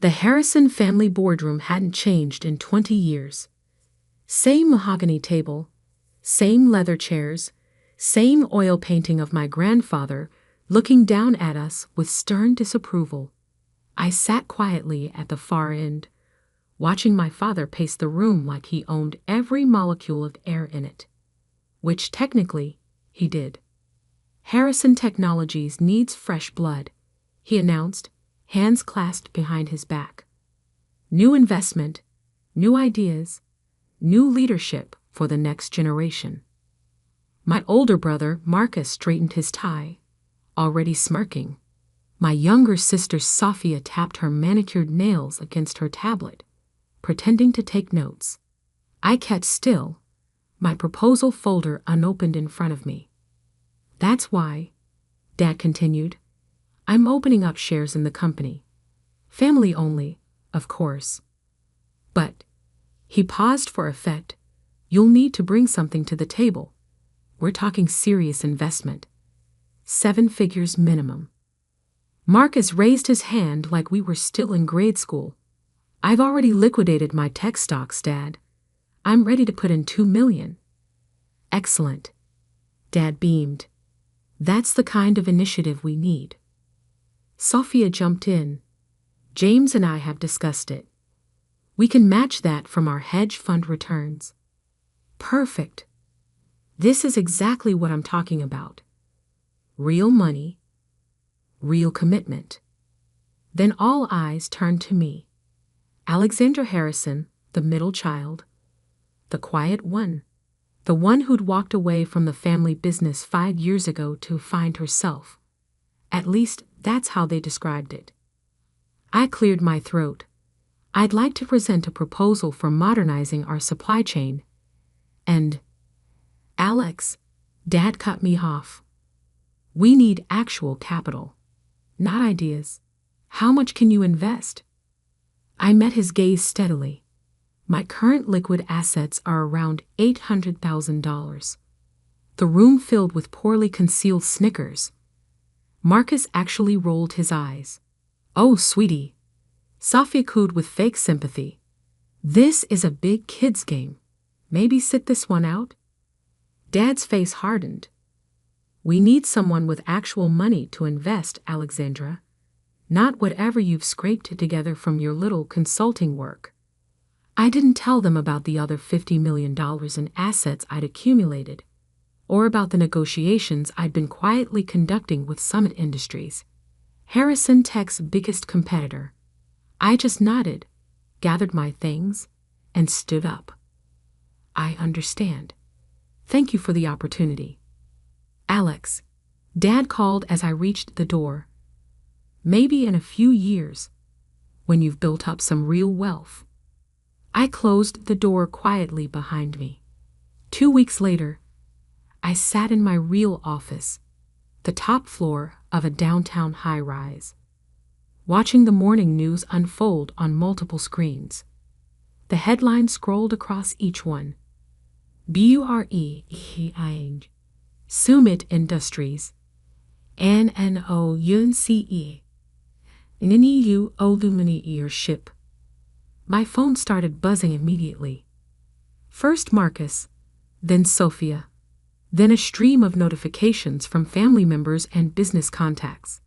The Harrison family boardroom hadn't changed in 20 years. Same mahogany table, same leather chairs, same oil painting of my grandfather looking down at us with stern disapproval. I sat quietly at the far end, watching my father pace the room like he owned every molecule of air in it. Which technically, he did. Harrison Technologies needs fresh blood, he announced, hands clasped behind his back. New investment, new ideas, new leadership for the next generation. My older brother, Marcus, straightened his tie, already smirking. My younger sister, Sophia, tapped her manicured nails against her tablet, pretending to take notes. I kept still, my proposal folder unopened in front of me. That's why, Dad continued, I'm opening up shares in the company. Family only, of course. But, he paused for effect, you'll need to bring something to the table. We're talking serious investment. 7 figures minimum. Marcus raised his hand like we were still in grade school. I've already liquidated my tech stocks, Dad. I'm ready to put in $2 million. Excellent. Dad beamed. That's the kind of initiative we need. Sophia jumped in. James and I have discussed it. We can match that from our hedge fund returns. Perfect. This is exactly what I'm talking about. Real money, real commitment. Then all eyes turned to me. Alexandra Harrison, the middle child, the quiet one, the one who'd walked away from the family business 5 years ago to find herself. At least, that's how they described it. I cleared my throat. I'd like to present a proposal for modernizing our supply chain. And, Alex, Dad cut me off. We need actual capital, not ideas. How much can you invest? I met his gaze steadily. My current liquid assets are around $800,000. The room filled with poorly concealed snickers. Marcus actually rolled his eyes. Oh, sweetie. Sophia cooed with fake sympathy. This is a big kid's game. Maybe sit this one out? Dad's face hardened. We need someone with actual money to invest, Alexandra. Not whatever you've scraped together from your little consulting work. I didn't tell them about the other $50 million in assets I'd accumulated, or about the negotiations I'd been quietly conducting with Summit Industries, Harrison Tech's biggest competitor. I just nodded, gathered my things, and stood up. I understand. Thank you for the opportunity. Alex, Dad called as I reached the door. Maybe in a few years, when you've built up some real wealth. I closed the door quietly behind me. 2 weeks later, I sat in my real office, the top floor of a downtown high-rise, watching the morning news unfold on multiple screens. The headline scrolled across each one. BUREING, Summit Industries, NNOUNCE, NNEU Aluminiership. My phone started buzzing immediately. First Marcus, then Sophia, then a stream of notifications from family members and business contacts.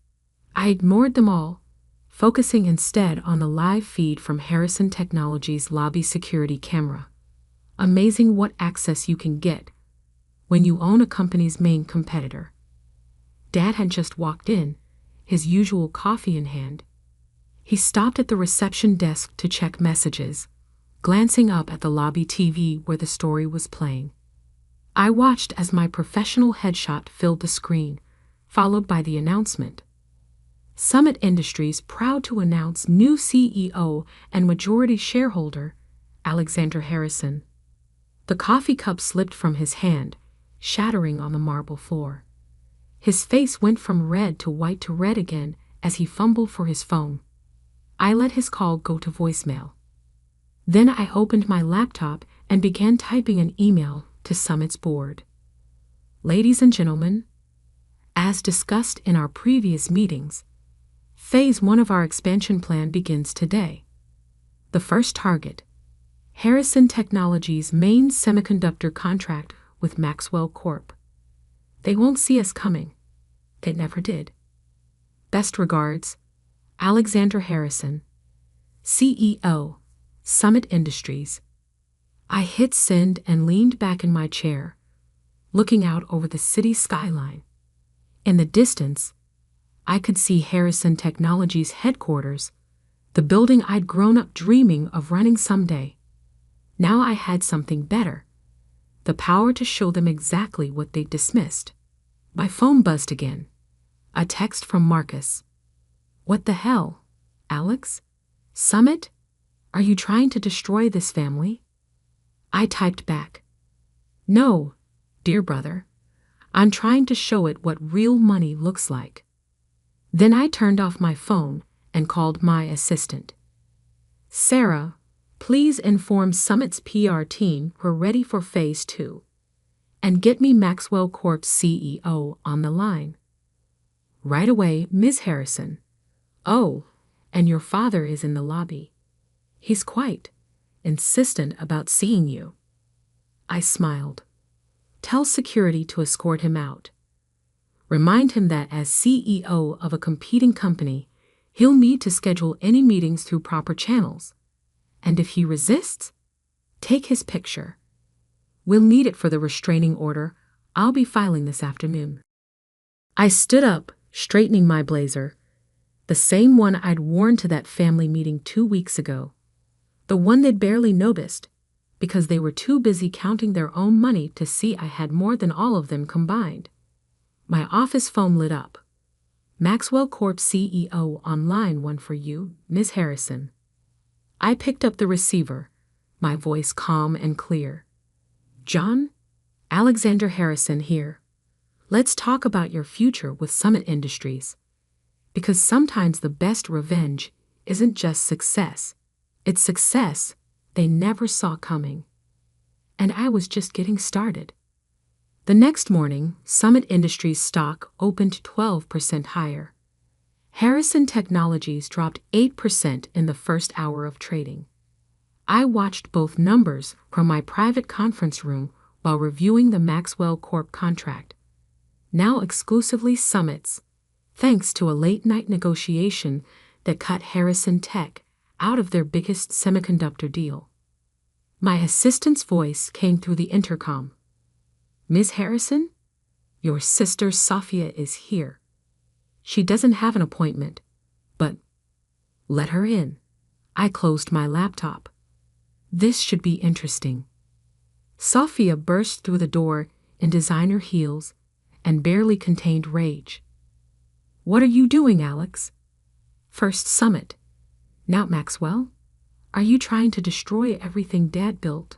I ignored them all, focusing instead on the live feed from Harrison Technologies' lobby security camera. Amazing what access you can get when you own a company's main competitor. Dad had just walked in, his usual coffee in hand. He stopped at the reception desk to check messages, glancing up at the lobby TV where the story was playing. I watched as my professional headshot filled the screen, followed by the announcement. Summit Industries proud to announce new CEO and majority shareholder, Alexandra Harrison. The coffee cup slipped from his hand, shattering on the marble floor. His face went from red to red again as he fumbled for his phone. I let his call go to voicemail. Then I opened my laptop and began typing an email to Summit's board. Ladies and gentlemen, as discussed in our previous meetings, Phase 1 of our expansion plan begins today. The first target: Harrison Technologies' main semiconductor contract with Maxwell Corp. They won't see us coming. They never did. Best regards, Alexander Harrison, CEO, Summit Industries. I hit send and leaned back in my chair, looking out over the city skyline. In the distance, I could see Harrison Technologies' headquarters, the building I'd grown up dreaming of running someday. Now I had something better: the power to show them exactly what they'd dismissed. My phone buzzed again. A text from Marcus. "What the hell, Alex? Summit? Are you trying to destroy this family?" I typed back, "No, dear brother. I'm trying to show it what real money looks like." Then I turned off my phone and called my assistant. "Sarah, please inform Summit's PR team we're ready for Phase 2. And get me Maxwell Corp's CEO on the line." "Right away, Ms. Harrison." "Oh, and your father is in the lobby. He's quite insistent about seeing you." I smiled. "Tell security to escort him out. Remind him that as CEO of a competing company, he'll need to schedule any meetings through proper channels. And if he resists, take his picture. We'll need it for the restraining order I'll be filing this afternoon." I stood up, straightening my blazer, the same one I'd worn to that family meeting 2 weeks ago, the one they'd barely noticed because they were too busy counting their own money to see I had more than all of them combined. My office phone lit up. "Maxwell Corp CEO on line 1 for you, Ms. Harrison." I picked up the receiver, my voice calm and clear. "John, Alexander Harrison here. Let's talk about your future with Summit Industries. Because sometimes the best revenge isn't just success. It's success they never saw coming." And I was just getting started. The next morning, Summit Industries stock opened 12% higher. Harrison Technologies dropped 8% in the first hour of trading. I watched both numbers from my private conference room while reviewing the Maxwell Corp contract, now exclusively Summit's, thanks to a late-night negotiation that cut Harrison Tech out of their biggest semiconductor deal. My assistant's voice came through the intercom. "Ms. Harrison, your sister Sophia is here. She doesn't have an appointment, but let her in." I closed my laptop. This should be interesting. Sophia burst through the door in designer heels and barely contained rage. "What are you doing, Alex? First Summit, now Maxwell? Are you trying to destroy everything Dad built?"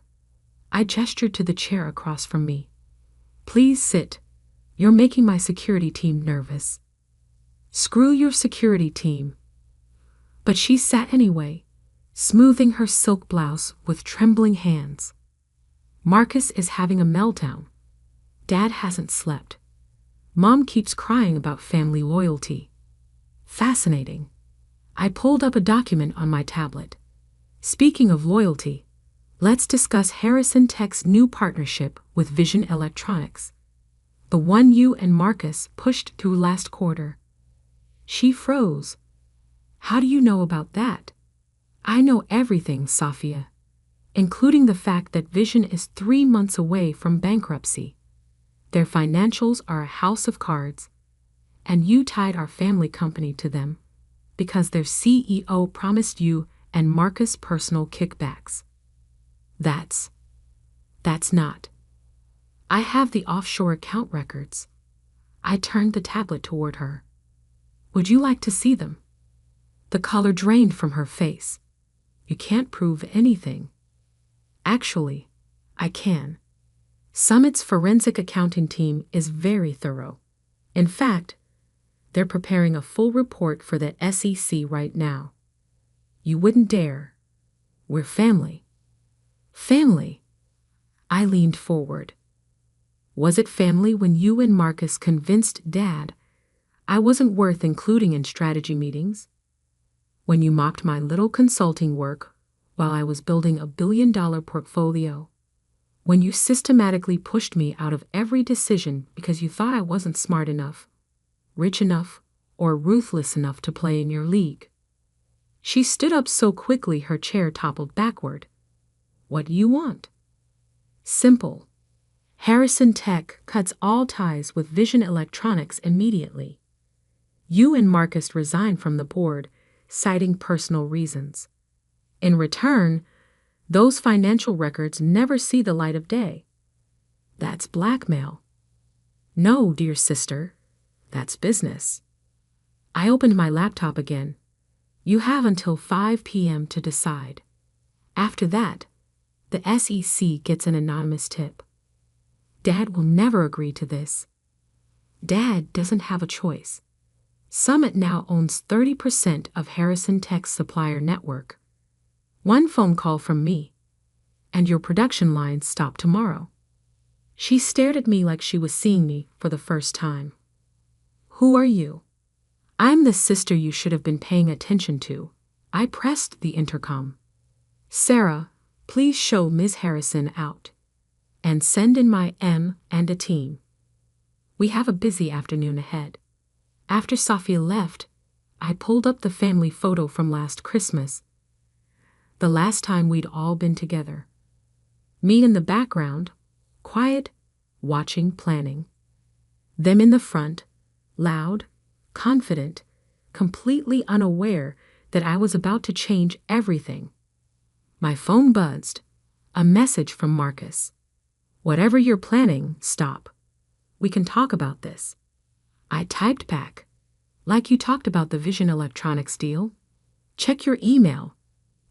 I gestured to the chair across from me. "Please sit. You're making my security team nervous." "Screw your security team." But she sat anyway, smoothing her silk blouse with trembling hands. "Marcus is having a meltdown. Dad hasn't slept. Mom keeps crying about family loyalty." Fascinating. I pulled up a document on my tablet. "Speaking of loyalty, let's discuss Harrison Tech's new partnership with Vision Electronics, the one you and Marcus pushed through last quarter." She froze. "How do you know about that?" "I know everything, Sophia, including the fact that Vision is 3 months away from bankruptcy. Their financials are a house of cards, and you tied our family company to them because their CEO promised you and Marcus personal kickbacks." That's not. I have the offshore account records." I turned the tablet toward her. "Would you like to see them?" The color drained from her face. "You can't prove anything." "Actually, I can. Summit's forensic accounting team is very thorough. In fact, they're preparing a full report for the SEC right now. You wouldn't dare. We're family." "Family?" I leaned forward. "Was it family when you and Marcus convinced Dad I wasn't worth including in strategy meetings. When you mocked my little consulting work while I was building a billion-dollar portfolio. When you systematically pushed me out of every decision because you thought I wasn't smart enough, rich enough, or ruthless enough to play in your league. She stood up so quickly her chair toppled backward. What do you want? Simple. Harrison Tech cuts all ties with Vision Electronics immediately. You and Marcus resign from the board, citing personal reasons. In return, those financial records never see the light of day. That's blackmail. No, dear sister, that's business. I opened my laptop again. You have until 5 p.m. to decide. After that, the SEC gets an anonymous tip. Dad will never agree to this. Dad doesn't have a choice. Summit now owns 30% of Harrison Tech's supplier network. One phone call from me, and your production lines stop tomorrow. She stared at me like she was seeing me for the first time. Who are you? I'm the sister you should have been paying attention to. I pressed the intercom. Sarah, please show Ms. Harrison out. And send in my M and a team. We have a busy afternoon ahead. After Sophia left, I pulled up the family photo from last Christmas. The last time we'd all been together. Me in the background, quiet, watching, planning. Them in the front, loud, confident, completely unaware that I was about to change everything. My phone buzzed. A message from Marcus. Whatever you're planning, stop. We can talk about this. I typed back. Like you talked about the Vision Electronics deal. Check your email.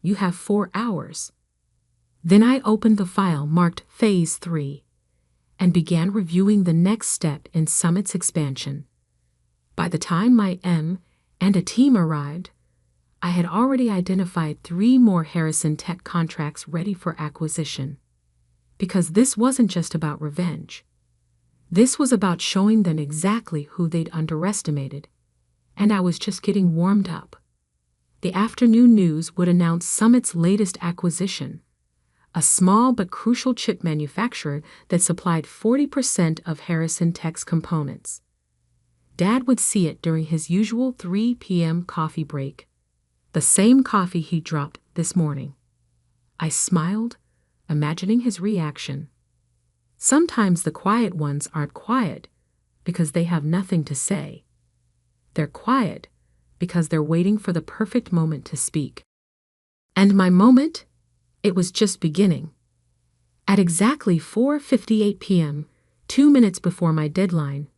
You have 4 hours. Then I opened the file marked Phase 3 and began reviewing the next step in Summit's expansion. By the time my M and a team arrived, I had already identified 3 more Harrison Tech contracts ready for acquisition. Because this wasn't just about revenge. This was about showing them exactly who they'd underestimated, and I was just getting warmed up. The afternoon news would announce Summit's latest acquisition, a small but crucial chip manufacturer that supplied 40% of Harrison Tech's components. Dad would see it during his usual 3 p.m. coffee break, the same coffee he dropped this morning. I smiled, imagining his reaction. Sometimes the quiet ones aren't quiet because they have nothing to say. They're quiet because they're waiting for the perfect moment to speak. And my moment? It was just beginning. At exactly 4:58 p.m., 2 minutes before my deadline,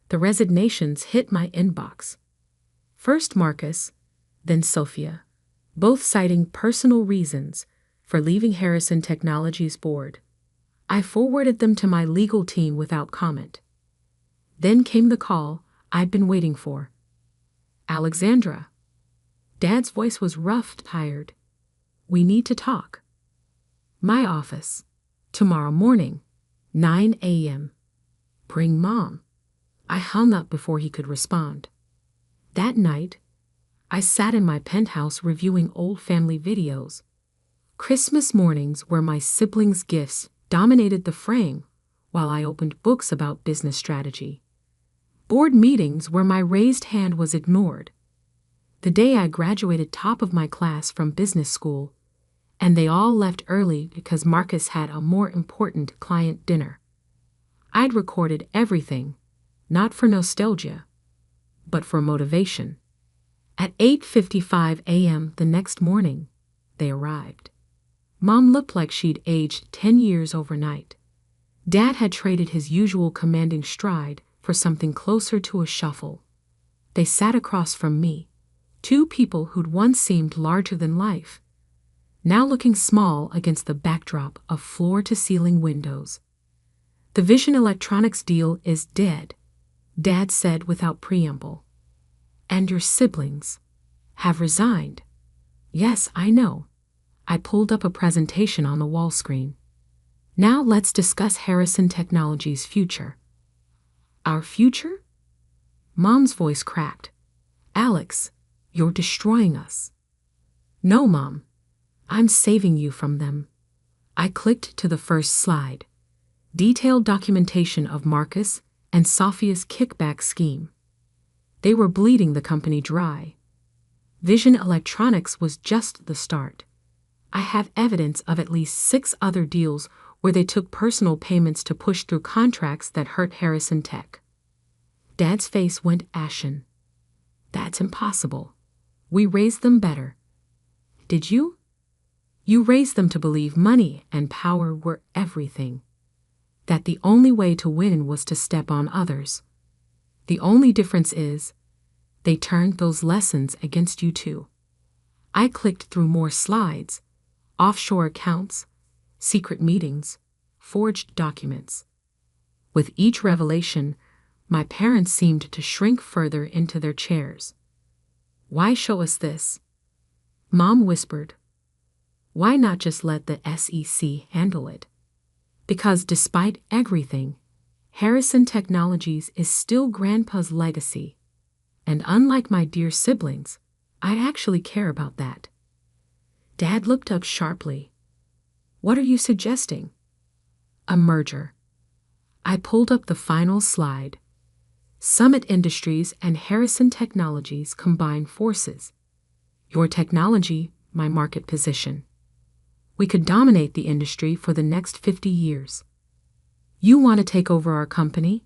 the resignations hit my inbox. First Marcus, then Sophia, both citing personal reasons for leaving Harrison Technologies board. I forwarded them to my legal team without comment. Then came the call I'd been waiting for. Alexandra. Dad's voice was rough, tired. We need to talk. My office. Tomorrow morning, 9 a.m. Bring Mom. I hung up before he could respond. That night, I sat in my penthouse reviewing old family videos. Christmas mornings where my siblings' gifts dominated the frame while I opened books about business strategy. Board meetings where my raised hand was ignored. The day I graduated top of my class from business school, and they all left early because Marcus had a more important client dinner. I'd recorded everything, not for nostalgia, but for motivation. At 8:55 a.m. the next morning, they arrived. Mom looked like she'd aged 10 years overnight. Dad had traded his usual commanding stride for something closer to a shuffle. They sat across from me, 2 people who'd once seemed larger than life, now looking small against the backdrop of floor-to-ceiling windows. The Vision Electronics deal is dead, Dad said without preamble. And your siblings have resigned. Yes, I know. I pulled up a presentation on the wall screen. Now let's discuss Harrison Technologies' future. Our future? Mom's voice cracked. Alex, you're destroying us. No, Mom. I'm saving you from them. I clicked to the first slide. Detailed documentation of Marcus and Sophia's kickback scheme. They were bleeding the company dry. Vision Electronics was just the start. I have evidence of at least 6 other deals where they took personal payments to push through contracts that hurt Harrison Tech. Dad's face went ashen. That's impossible. We raised them better. Did you? You raised them to believe money and power were everything. That the only way to win was to step on others. The only difference is, they turned those lessons against you too. I clicked through more slides, offshore accounts, secret meetings, forged documents. With each revelation, my parents seemed to shrink further into their chairs. Why show us this? Mom whispered. Why not just let the SEC handle it? Because despite everything, Harrison Technologies is still Grandpa's legacy. And unlike my dear siblings, I actually care about that. Dad looked up sharply. What are you suggesting? A merger. I pulled up the final slide. Summit Industries and Harrison Technologies combine forces. Your technology, my market position. We could dominate the industry for the next 50 years. You want to take over our company?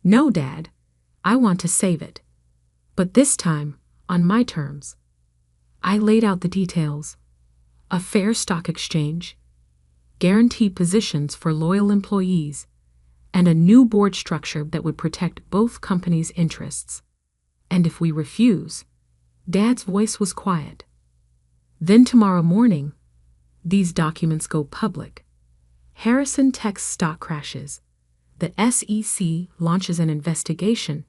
No, Dad. I want to save it. But this time, on my terms. I laid out the details. A fair stock exchange, guaranteed positions for loyal employees, and a new board structure that would protect both companies' interests. And if we refuse, Dad's voice was quiet. Then tomorrow morning, these documents go public. Harrison Tech's stock crashes. The SEC launches an investigation,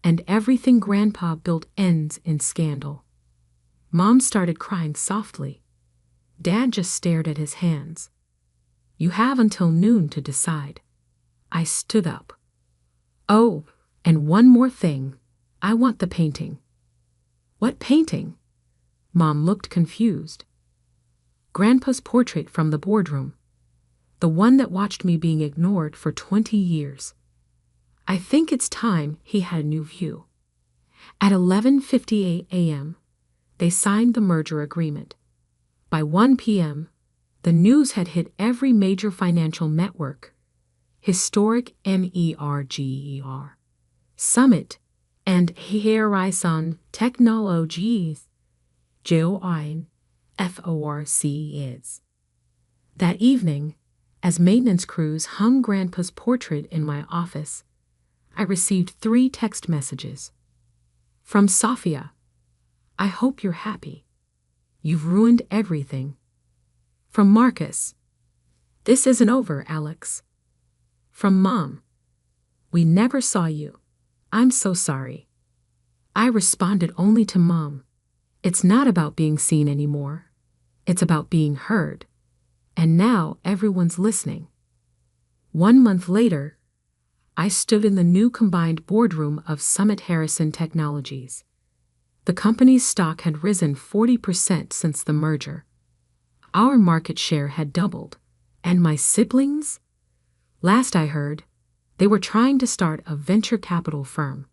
and everything Grandpa built ends in scandal. Mom started crying softly. Dad just stared at his hands. You have until noon to decide. I stood up. Oh, and one more thing. I want the painting. What painting? Mom looked confused. Grandpa's portrait from the boardroom. The one that watched me being ignored for 20 years. I think it's time he had a new view. At 11:58 a.m., they signed the merger agreement. By 1 p.m., the news had hit every major financial network. Historic MERGER, Summit, and Harrison Technologies, JOIN, FORC. That evening, as maintenance crews hung Grandpa's portrait in my office, I received 3 text messages. From Sophia, I hope you're happy. You've ruined everything. From Marcus, this isn't over, Alex. From Mom, we never saw you. I'm so sorry. I responded only to Mom. It's not about being seen anymore. It's about being heard. And now everyone's listening. 1 month later, I stood in the new combined boardroom of Summit Harrison Technologies. The company's stock had risen 40% since the merger. Our market share had doubled. And my siblings? Last I heard, they were trying to start a venture capital firm.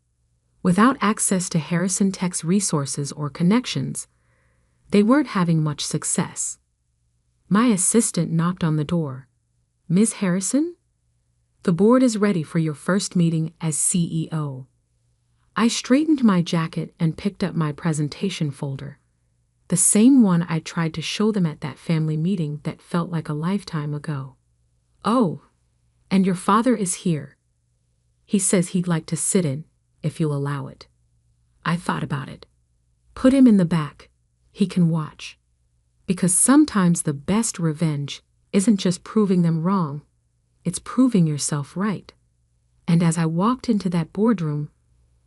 Without access to Harrison Tech's resources or connections, they weren't having much success. My assistant knocked on the door. Ms. Harrison? The board is ready for your first meeting as CEO. I straightened my jacket and picked up my presentation folder, the same one I tried to show them at that family meeting that felt like a lifetime ago. Oh, and your father is here. He says he'd like to sit in, if you'll allow it. I thought about it. Put him in the back. He can watch. Because sometimes the best revenge isn't just proving them wrong, it's proving yourself right. And as I walked into that boardroom,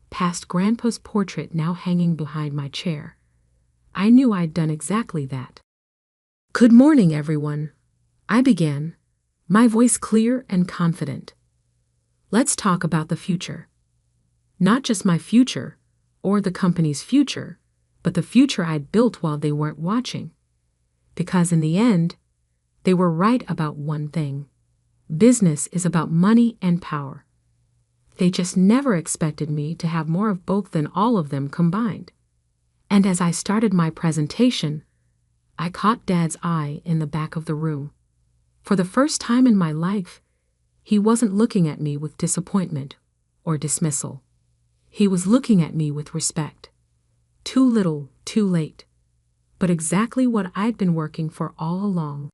past Grandpa's portrait now hanging behind my chair, I knew I'd done exactly that. Good morning, everyone. I began, my voice clear and confident. Let's talk about the future. Not just my future, or the company's future, but the future I'd built while they weren't watching. Because in the end, they were right about one thing. Business is about money and power. They just never expected me to have more of both than all of them combined. And as I started my presentation, I caught Dad's eye in the back of the room. For the first time in my life, he wasn't looking at me with disappointment or dismissal. He was looking at me with respect. Too little, too late. But exactly what I'd been working for all along.